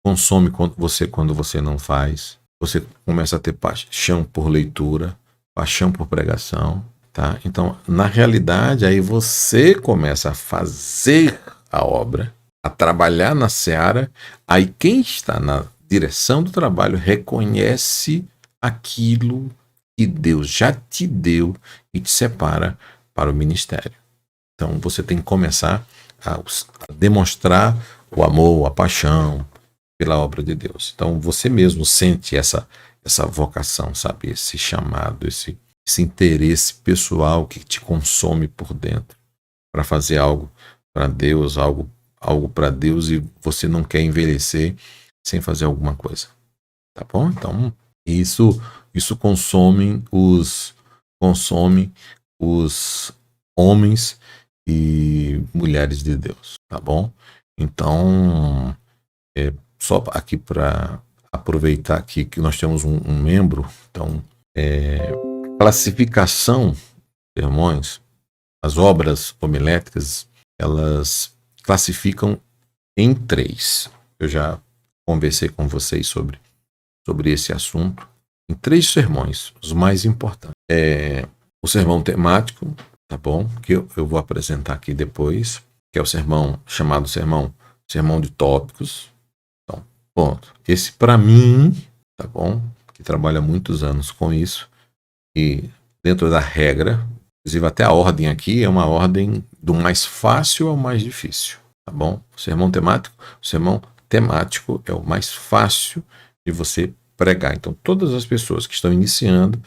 consome quando você não faz. Você começa a ter paixão por leitura, paixão por pregação, tá? Então, na realidade, aí você começa a fazer a obra, a trabalhar na seara, aí quem está na direção do trabalho reconhece aquilo que Deus já te deu e te separa para o ministério. Então, você tem que começar a demonstrar o amor, a paixão pela obra de Deus. Então, você mesmo sente essa vocação, sabe? Esse chamado, esse interesse pessoal que te consome por dentro para fazer algo para Deus, algo para Deus, e você não quer envelhecer sem fazer alguma coisa. Tá bom? Então, isso consome os homens e mulheres de Deus, tá bom? Então, só aqui para aproveitar aqui que nós temos um membro, então, classificação, sermões, as obras homiléticas, elas classificam em 3. Eu já conversei com vocês sobre esse assunto. Em 3 sermões, os mais importantes. O sermão temático, tá bom? Que eu vou apresentar aqui depois, que é o sermão chamado sermão de tópicos. Então, ponto. Esse para mim, tá bom? Que trabalha muitos anos com isso e dentro da regra, inclusive até a ordem aqui é uma ordem do mais fácil ao mais difícil, tá bom? O sermão temático é o mais fácil de você pregar. Então, todas as pessoas que estão iniciando,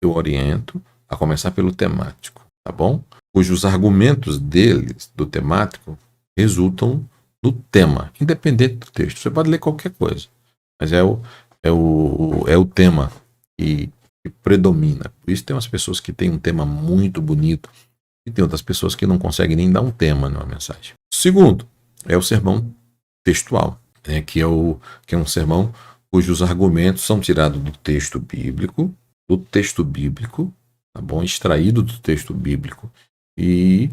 eu oriento a começar pelo temático, tá bom? Cujos argumentos deles, do temático, resultam no tema, independente do texto. Você pode ler qualquer coisa, mas é o tema que predomina. Por isso tem umas pessoas que têm um tema muito bonito e tem outras pessoas que não conseguem nem dar um tema numa mensagem. Segundo, é o sermão textual, né, que é um sermão cujos argumentos são tirados do texto bíblico, tá bom? Extraído do texto bíblico e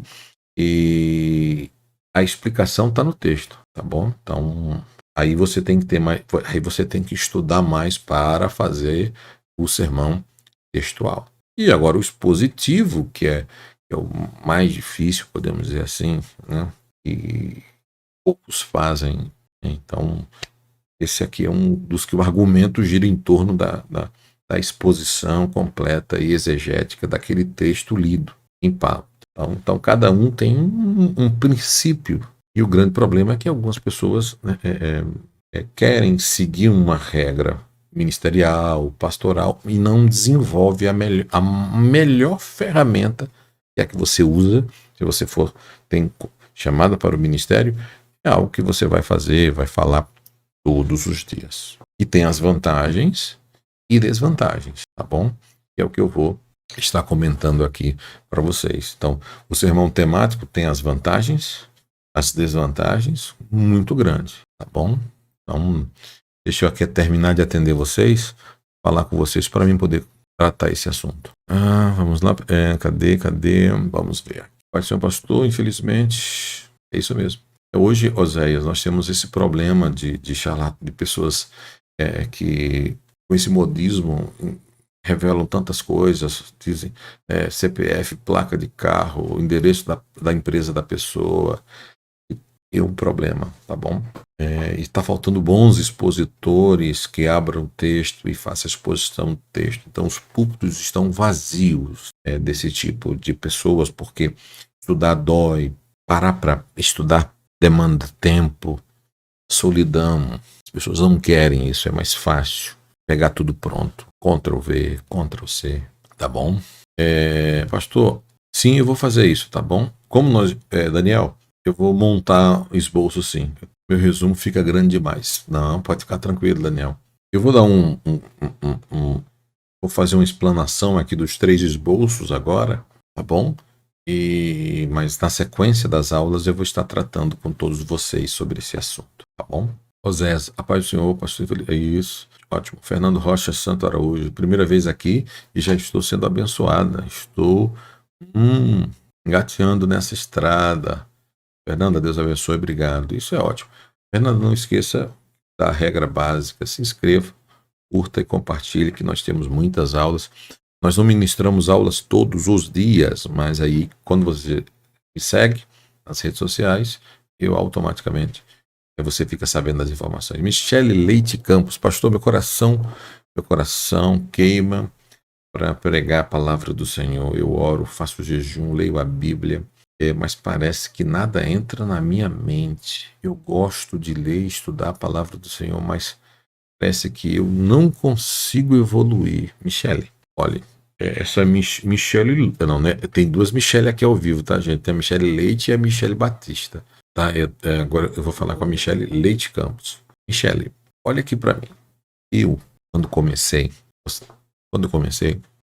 a explicação está no texto, tá bom? Então, aí você tem que ter mais, aí você tem que estudar mais para fazer o sermão textual. E agora o expositivo, que é o mais difícil, podemos dizer assim, né? E poucos fazem. Então, esse aqui é um dos que o argumento gira em torno da exposição completa e exegética daquele texto lido em palavras. Então, cada um tem um princípio. E o grande problema é que algumas pessoas, né, querem seguir uma regra ministerial, pastoral, e não desenvolve a melhor ferramenta que é que você usa. Se você tem chamada para o ministério, é algo que você vai fazer, vai falar todos os dias. E tem as vantagens e desvantagens, tá bom? Que é o que eu vou estar comentando aqui para vocês. Então, o sermão temático tem as vantagens, as desvantagens muito grandes, tá bom? Então, deixa eu aqui terminar de atender vocês, falar com vocês para mim poder tratar esse assunto. Vamos lá. Cadê? Vamos ver. Pai do Senhor Pastor, infelizmente, é isso mesmo. Hoje, Oséias, nós temos esse problema de pessoas que, com esse modismo, revelam tantas coisas, dizem CPF, placa de carro, endereço da empresa da pessoa. É um problema, tá bom? E está faltando bons expositores que abram o texto e façam a exposição do texto. Então, os púlpitos estão vazios desse tipo de pessoas, porque estudar dói, parar para estudar demanda tempo, solidão. As pessoas não querem isso, é mais fácil pegar tudo pronto. Ctrl+V, Ctrl+C, tá bom? Pastor, sim, eu vou fazer isso, tá bom? Como nós, Daniel, eu vou montar esboço sim. Meu resumo fica grande demais. Não, pode ficar tranquilo, Daniel. Eu vou dar vou fazer uma explanação aqui dos 3 esboços agora, tá bom? Mas na sequência das aulas eu vou estar tratando com todos vocês sobre esse assunto, tá bom? Oséias, a paz do Senhor, pastor, é isso. Ótimo. Fernando Rocha Santo Araújo, primeira vez aqui e já estou sendo abençoada. Estou engateando nessa estrada. Fernanda, Deus abençoe, obrigado. Isso é ótimo. Fernanda, não esqueça da regra básica. Se inscreva, curta e compartilhe, que nós temos muitas aulas. Nós não ministramos aulas todos os dias, mas aí, quando você me segue nas redes sociais, eu automaticamente, você fica sabendo das informações. Michele Leite Campos, pastor, meu coração queima para pregar a palavra do Senhor. Eu oro, faço jejum, leio a Bíblia, mas parece que nada entra na minha mente. Eu gosto de ler e estudar a palavra do Senhor, mas parece que eu não consigo evoluir. Michele, olha, essa Michele, não, né? Tem 2 Michele aqui ao vivo, tá, gente? Tem a Michele Leite e a Michele Batista, tá? Agora eu vou falar com a Michele Leite Campos. Michele, olha aqui para mim. Quando comecei,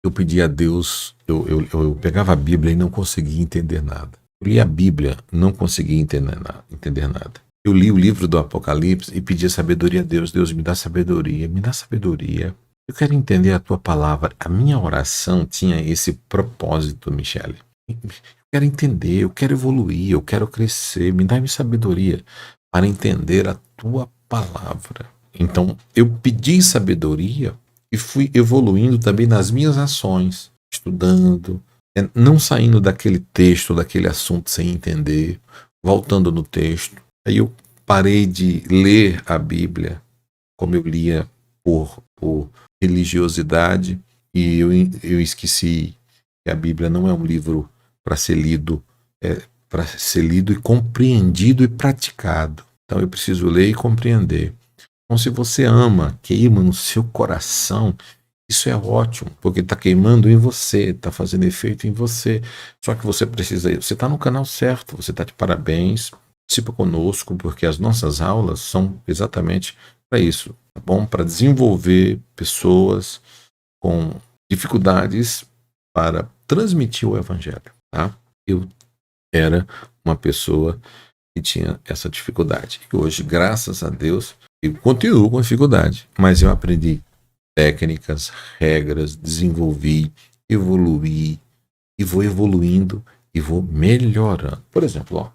eu pedi a Deus, eu pegava a Bíblia e não conseguia entender nada. Eu li a Bíblia, não conseguia entender nada. Eu li o livro do Apocalipse e pedi sabedoria a Deus. Deus, me dá sabedoria, me dá sabedoria. Eu quero entender a tua palavra. A minha oração tinha esse propósito, Michele. Eu quero entender, eu quero evoluir, eu quero crescer. Me dá sabedoria para entender a tua palavra. Então, eu pedi sabedoria e fui evoluindo também nas minhas ações, estudando, não saindo daquele texto, daquele assunto sem entender, voltando no texto. Aí eu parei de ler a Bíblia como eu lia por religiosidade, e eu esqueci que a Bíblia não é um livro para ser lido, para ser lido e compreendido e praticado. Então eu preciso ler e compreender. Então, se você ama, queima no seu coração, isso é ótimo, porque está queimando em você, está fazendo efeito em você. Só que você está no canal certo, você está de parabéns, participa conosco, porque as nossas aulas são exatamente para isso, tá bom? Para desenvolver pessoas com dificuldades para transmitir o Evangelho, tá? Eu era uma pessoa que tinha essa dificuldade. E hoje, graças a Deus, eu continuo com dificuldade, mas eu aprendi técnicas, regras, desenvolvi, evoluí, e vou evoluindo e vou melhorando. Por exemplo, ó,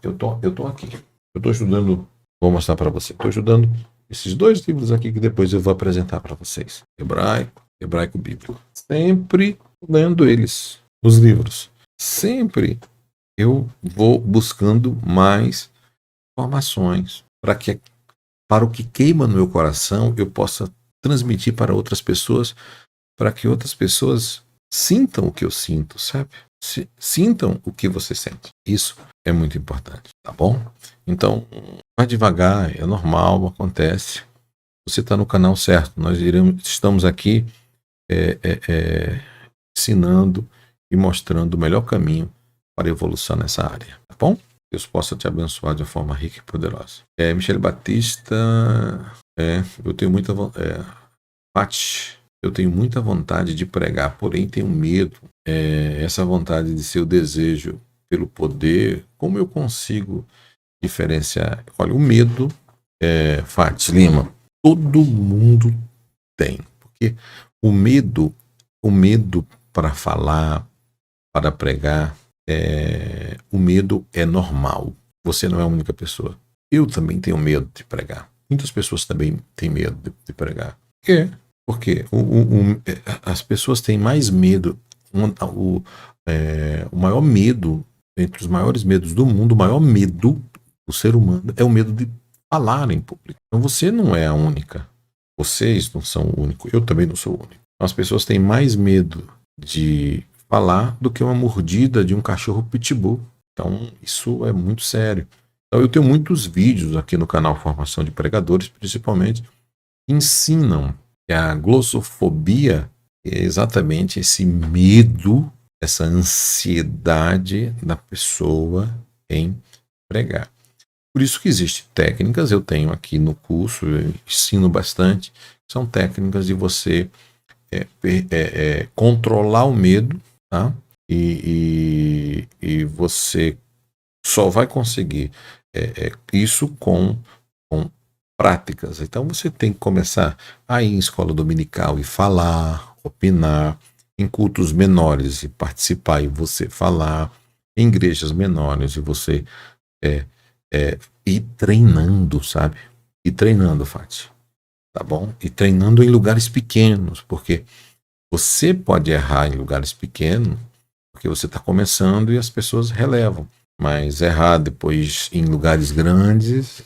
eu tô aqui, eu estou estudando, vou mostrar para você, estou estudando esses 2 livros aqui que depois eu vou apresentar para vocês. Hebraico bíblico. Sempre lendo eles, os livros. Sempre eu vou buscando mais informações para o que queima no meu coração eu possa transmitir para outras pessoas, para que outras pessoas sintam o que eu sinto, sabe? Sintam o que você sente. Isso é muito importante, tá bom? Então, vai devagar, é normal, acontece. Você está no canal certo. Nós estamos aqui ensinando e mostrando o melhor caminho para a evolução nessa área, tá bom? Deus possa te abençoar de uma forma rica e poderosa. Michele Batista, eu tenho muita eu tenho muita vontade de pregar, porém tenho medo. Essa vontade de ser o desejo pelo poder, como eu consigo diferenciar? Olha, o medo, Fati Lima, todo mundo tem, porque o medo para falar, para pregar, o medo é normal. Você não é a única pessoa. Eu também tenho medo de pregar. Muitas pessoas também têm medo de pregar. Porque as pessoas têm mais medo. O maior medo, entre os maiores medos do mundo, o maior medo do ser humano é o medo de falar em público. Então você não é a única. Vocês não são o único. Eu também não sou o único. As pessoas têm mais medo de falar do que uma mordida de um cachorro pitbull. Então isso é muito sério. Então eu tenho muitos vídeos aqui no canal Formação de Pregadores, principalmente, que ensinam que a glossofobia é exatamente esse medo, essa ansiedade da pessoa em pregar. Por isso que existem técnicas, eu tenho aqui no curso, eu ensino bastante, são técnicas de você controlar o medo, tá? E você só vai conseguir isso com práticas. Então você tem que começar a ir em escola dominical e falar, opinar, em cultos menores e participar e você falar, em igrejas menores e você ir treinando, sabe? Ir treinando, Fati. Tá bom? E treinando em lugares pequenos, porque você pode errar em lugares pequenos, porque você está começando e as pessoas relevam. Mas errar depois em lugares grandes,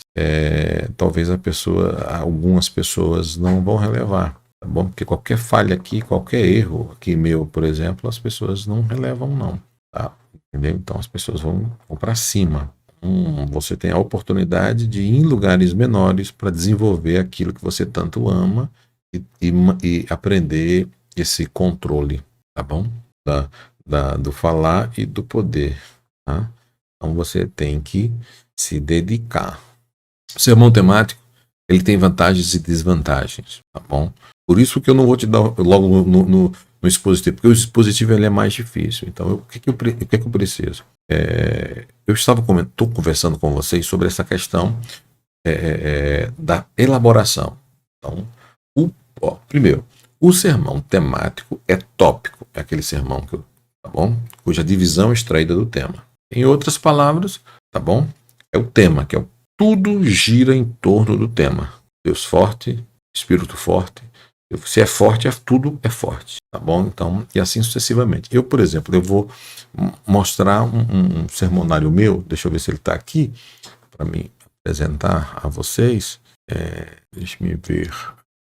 talvez algumas pessoas não vão relevar, tá bom? Porque qualquer falha aqui, qualquer erro aqui meu, por exemplo, as pessoas não relevam não, tá? Entendeu? Então as pessoas vão para cima. Você tem a oportunidade de ir em lugares menores para desenvolver aquilo que você tanto ama e aprender esse controle, tá bom? Do falar e do poder, tá? Então você tem que se dedicar. O sermão temático, ele tem vantagens e desvantagens, tá bom? Por isso que eu não vou te dar logo no expositivo, porque o expositivo ele é mais difícil. Então, o que eu preciso? Estou conversando com vocês sobre essa questão da elaboração. Então, primeiro, o sermão temático é tópico, é aquele sermão tá bom? Cuja divisão é extraída do tema. Em outras palavras, tá bom? É o tema, que tudo gira em torno do tema. Deus forte, Espírito forte, Se é forte, tudo é forte, tá bom? Então, e assim sucessivamente. Eu, por exemplo, eu vou mostrar um sermonário meu, deixa eu ver se ele está aqui, para me apresentar a vocês. Deixa eu ver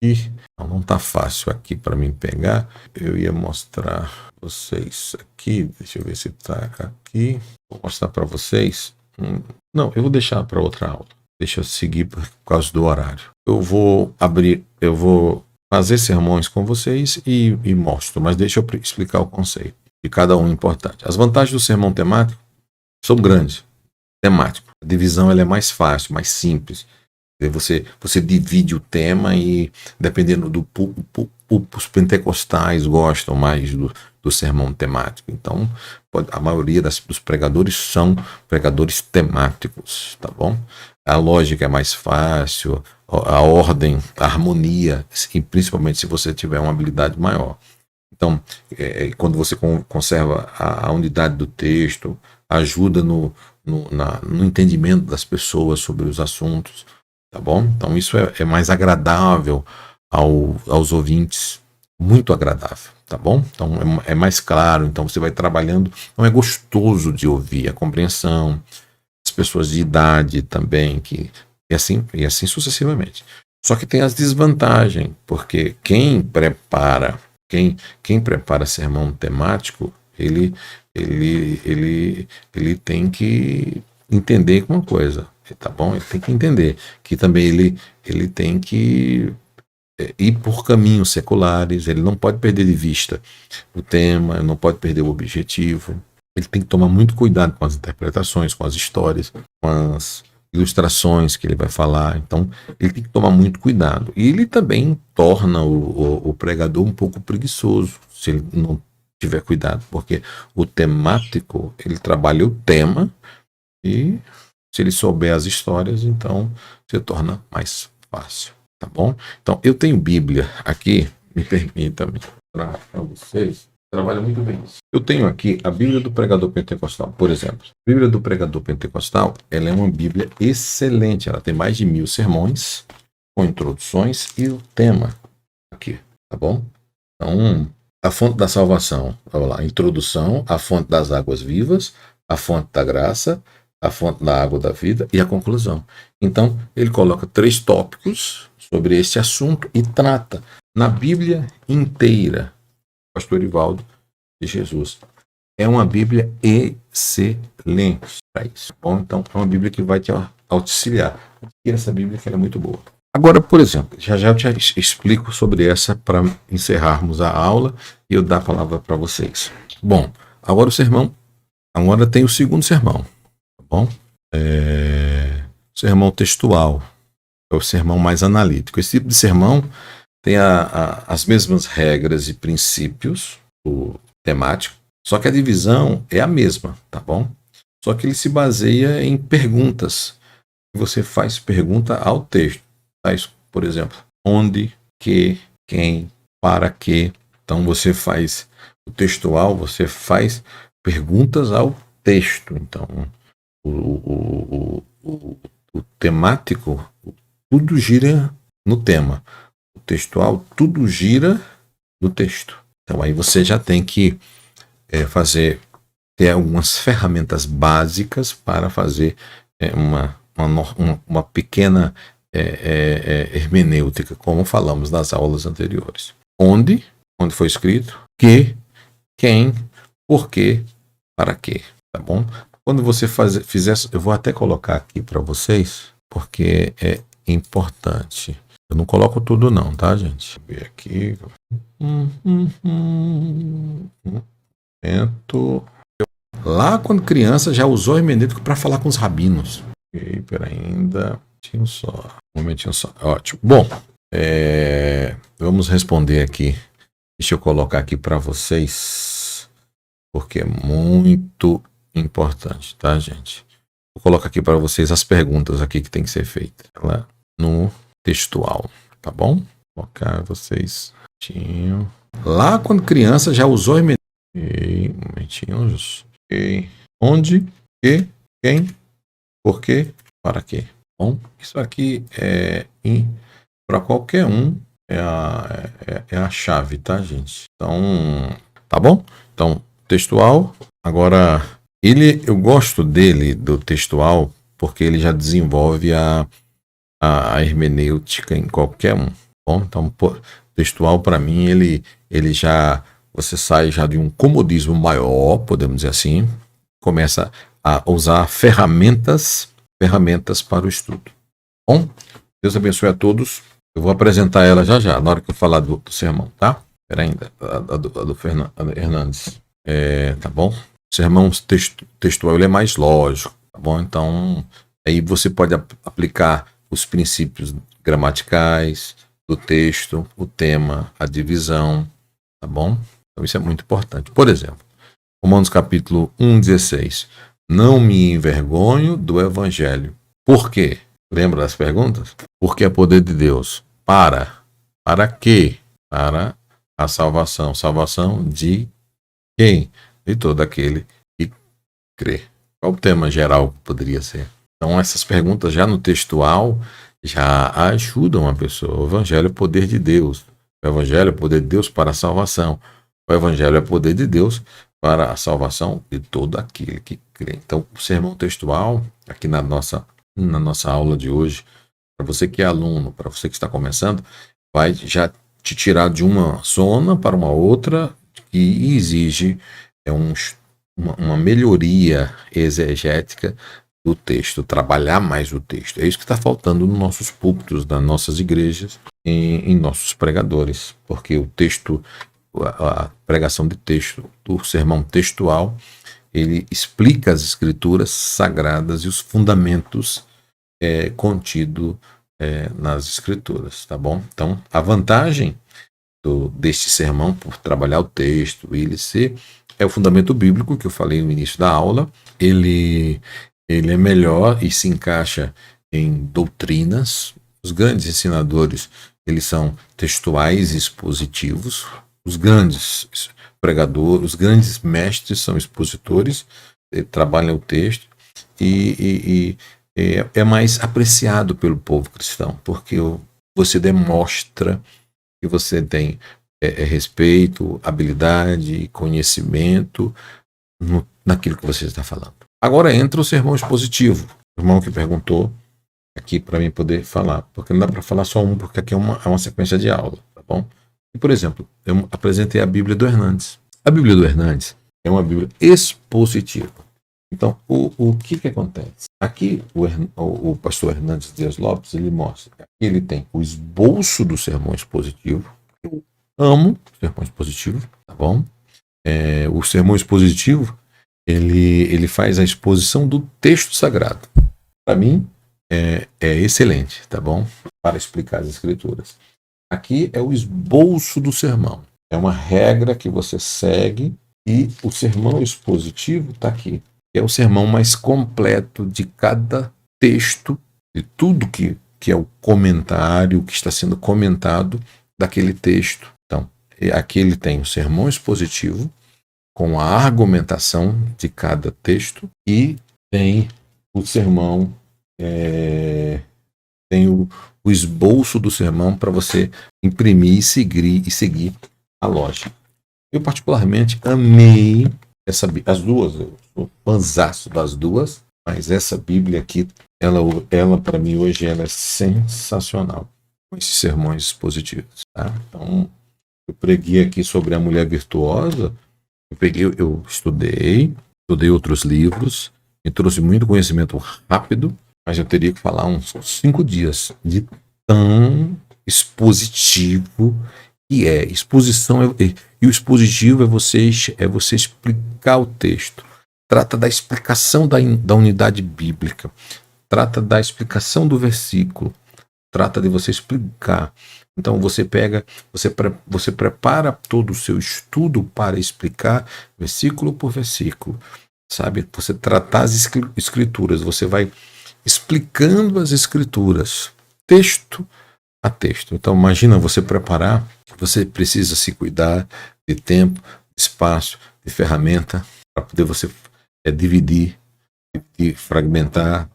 aqui. Não está fácil aqui para mim pegar. Eu ia mostrar vocês aqui, deixa eu ver se está aqui. Vou mostrar para vocês. Não, eu vou deixar para outra aula. Deixa eu seguir por causa do horário. Eu vou fazer sermões com vocês e mostro, mas deixa eu explicar o conceito de cada um importante. As vantagens do sermão temático são grandes. Temático. A divisão ela é mais fácil, mais simples. Você divide o tema e, dependendo do público, os pentecostais gostam mais do sermão temático. Então, a maioria dos pregadores são pregadores temáticos, tá bom? A lógica é mais fácil, a ordem, a harmonia, e principalmente se você tiver uma habilidade maior. Então, quando você conserva a unidade do texto, ajuda no entendimento das pessoas sobre os assuntos, tá bom? Então, isso é mais agradável aos ouvintes, muito agradável, tá bom? Então, é mais claro, então você vai trabalhando, então é gostoso de ouvir, a compreensão, as pessoas de idade também, e assim sucessivamente. Só que tem as desvantagens, porque quem prepara sermão temático, ele tem que entender uma coisa, tá bom? Ele tem que entender que também ele tem que ir por caminhos seculares, ele não pode perder de vista o tema, não pode perder o objetivo. Ele tem que tomar muito cuidado com as interpretações, com as histórias, com as ilustrações que ele vai falar. Então, ele tem que tomar muito cuidado. E ele também torna o pregador um pouco preguiçoso, se ele não tiver cuidado, porque o temático, ele trabalha o tema e se ele souber as histórias, então se torna mais fácil, tá bom? Então, eu tenho Bíblia aqui, me permita mostrar para vocês. Trabalha muito bem isso. Eu tenho aqui a Bíblia do Pregador Pentecostal, por exemplo. A Bíblia do Pregador Pentecostal, ela é uma Bíblia excelente. Ela tem mais de 1000 sermões, com introduções e o tema aqui, tá bom? Então, a fonte da salvação, vamos lá, introdução, a fonte das águas vivas, a fonte da graça, a fonte da água da vida e a conclusão. Então, ele coloca 3 tópicos sobre esse assunto e trata na Bíblia inteira. Pastor Ivaldo de Jesus. É uma Bíblia excelente para isso. Bom, então, é uma Bíblia que vai te auxiliar. E essa Bíblia que ela é muito boa. Agora, por exemplo, já eu te explico sobre essa para encerrarmos a aula e eu dar a palavra para vocês. Bom, agora o sermão. Agora tem o segundo sermão. Tá bom? Sermão textual. É o sermão mais analítico. Esse tipo de sermão tem as mesmas regras e princípios do temático, só que a divisão é a mesma, tá bom? Só que ele se baseia em perguntas. Você faz pergunta ao texto. Tais, por exemplo, onde, que, quem, para que. Então você faz o textual, você faz perguntas ao texto. Então, o temático, tudo gira no tema. O textual, tudo gira no texto. Então aí você já tem que ter algumas ferramentas básicas para fazer uma pequena hermenêutica, como falamos nas aulas anteriores. Onde foi escrito, que, quem, por quê, para quê, tá bom? Quando você fizer, eu vou até colocar aqui para vocês, porque é importante. Eu não coloco tudo não, tá, gente? Deixa eu ver aqui. Lá quando criança já usou hermenêutico para falar com os rabinos. Ok, peraí, ainda. Um momentinho só. Ótimo. Bom, vamos responder aqui. Deixa eu colocar aqui para vocês, porque é muito importante, tá, gente? Vou colocar aqui para vocês as perguntas aqui que tem que ser feitas lá no textual, tá bom? Vou colocar vocês. Lá quando criança já usou hermenêutico. Um momentinho. Okay. Onde, que, quem, por quê, para quê. Bom, isso aqui é para qualquer um é a chave, tá, gente? Então, tá bom? Então, textual. Agora, eu gosto dele, do textual, porque ele já desenvolve a hermenêutica em qualquer um. Bom, então, textual, para mim, ele já... Você sai já de um comodismo maior, podemos dizer assim, começa a usar ferramentas para o estudo. Bom, Deus abençoe a todos. Eu vou apresentar ela já, na hora que eu falar do sermão, tá? Espera ainda, a do Fernando Hernandes. Tá bom? O sermão textual ele é mais lógico, tá bom? Então, aí você pode aplicar os princípios gramaticais do texto, o tema, a divisão, tá bom? Então, isso é muito importante. Por exemplo, Romanos capítulo 1:16. Não me envergonho do evangelho. Por quê? Lembra das perguntas? Porque é poder de Deus. Para quê? Para a salvação. Salvação de quem? De todo aquele que crê. Qual o tema geral que poderia ser? Então, essas perguntas já no textual já ajudam a pessoa. O evangelho é poder de Deus. O evangelho é poder de Deus para a salvação. O evangelho é poder de Deus para a salvação de todo aquele que crê. Então, o sermão textual, aqui na nossa aula de hoje, para você que é aluno, para você que está começando, vai já te tirar de uma zona para uma outra que exige uma melhoria exegética do texto, trabalhar mais o texto. É isso que está faltando nos nossos púlpitos, das nossas igrejas, em nossos pregadores, porque o texto, a pregação de texto, do sermão textual, ele explica as escrituras sagradas e os fundamentos contidos nas escrituras, tá bom? Então, a vantagem deste sermão, por trabalhar o texto, ele é o fundamento bíblico, que eu falei no início da aula, ele é melhor e se encaixa em doutrinas. Os grandes ensinadores, eles são textuais e expositivos. Os grandes pregadores, os grandes mestres são expositores, trabalham o texto e é mais apreciado pelo povo cristão, porque você demonstra que você tem respeito, habilidade, conhecimento naquilo que você está falando. Agora entra o sermão expositivo. O irmão que perguntou aqui para mim poder falar, porque não dá para falar só um, porque aqui é uma sequência de aula, tá bom? E, por exemplo, eu apresentei a Bíblia do Hernandes. A Bíblia do Hernandes é uma Bíblia expositiva. Então, o que acontece? Aqui, o pastor Hernandes Dias Lopes, ele mostra que ele tem o esboço do sermão expositivo. Eu amo o sermão expositivo, tá bom? O sermão expositivo, ele faz a exposição do texto sagrado. Para mim, é excelente, tá bom? Para explicar as escrituras. Aqui é o esboço do sermão. É uma regra que você segue e o sermão expositivo está aqui. É o sermão mais completo de cada texto, de tudo que é o comentário, que está sendo comentado daquele texto. Então, aqui ele tem o sermão expositivo, com a argumentação de cada texto, e tem o sermão, tem o esboço do sermão para você imprimir e seguir a lógica. Eu particularmente amei as duas, eu sou fãzaço das duas, mas essa Bíblia aqui, ela para mim hoje ela é sensacional, com esses sermões expositivos. Tá? Então, eu preguei aqui sobre a mulher virtuosa, eu estudei outros livros, me trouxe muito conhecimento rápido, mas eu teria que falar uns 5 dias de tão expositivo que é. Exposição e o expositivo é você explicar o texto. Trata da explicação da unidade bíblica. Trata da explicação do versículo. Trata de você explicar. Então você prepara todo o seu estudo para explicar versículo por versículo. Sabe? Você tratar as escrituras. Você vai explicando as escrituras, texto a texto. Então imagina você preparar, você precisa se cuidar de tempo, de espaço, de ferramenta, para poder você dividir e fragmentar